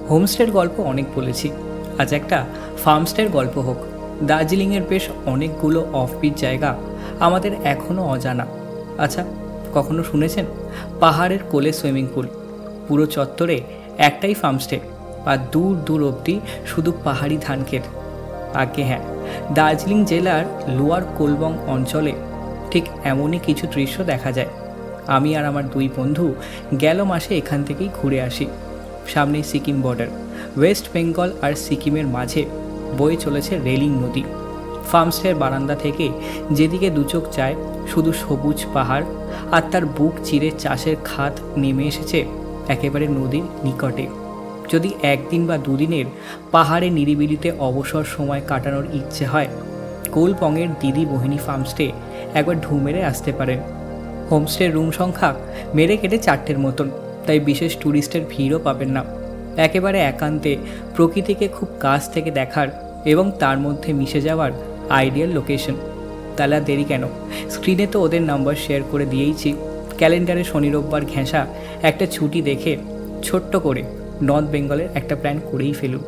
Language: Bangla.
হোমস্টের গল্প অনেক বলেছি, আজ একটা ফার্মস্টের গল্প হোক। দার্জিলিংয়ের বেশ অনেকগুলো অফবিট জায়গা আমাদের এখনও অজানা। আচ্ছা, কখনো শুনেছেন পাহাড়ের কোলে সুইমিং পুল, পুরো চত্বরে একটাই ফার্মস্টে, আর দূর দূর অবধি শুধু পাহাড়ি ধান ক্ষেত? আগে হ্যাঁ, দার্জিলিং জেলার লোয়ার কোলবং অঞ্চলে ঠিক এমনই কিছু দৃশ্য দেখা যায়। আমি আর আমার দুই বন্ধু গেল মাসে এখান থেকেই ঘুরে আসি। সামনে সিকিম বর্ডার, ওয়েস্ট বেঙ্গল আর সিকিমের মাঝে বয়ে চলেছে রেলিং নদী। ফার্মস্টের বারান্দা থেকে যেদিকে দুচোখ যায় শুধু সবুজ পাহাড়, আর তার বুক চিরে চাষের খাত নেমে এসেছে একেবারে নদীর নিকটে। যদি একদিন বা দুদিনের পাহাড়ে নিরিবিলিতে অবসর সময় কাটানোর ইচ্ছে হয়, কোলপংয়ের দিদি মোহিনী ফার্মস্টে একবার ঢু মেরে আসতে পারেন। হোমস্টের রুম সংখ্যা মেরে কেটে 4টের মতন, তাই বিশেষ ট্যুরিস্টের ভিড়ও পাবেন না। একেবারে একান্তে প্রকৃতিকে খুব কাছ থেকে দেখার এবং তার মধ্যে মিশে যাওয়ার আইডিয়াল লোকেশন। তাহলে আর দেরি কেন, স্ক্রিনে তো ওদের নাম্বার শেয়ার করে দিয়েইছি। ক্যালেন্ডারে শনি রোববার ঘেঁষা একটা ছুটি দেখে ছোট্ট করে নর্থ বেঙ্গলের একটা প্ল্যান করেই ফেলুন।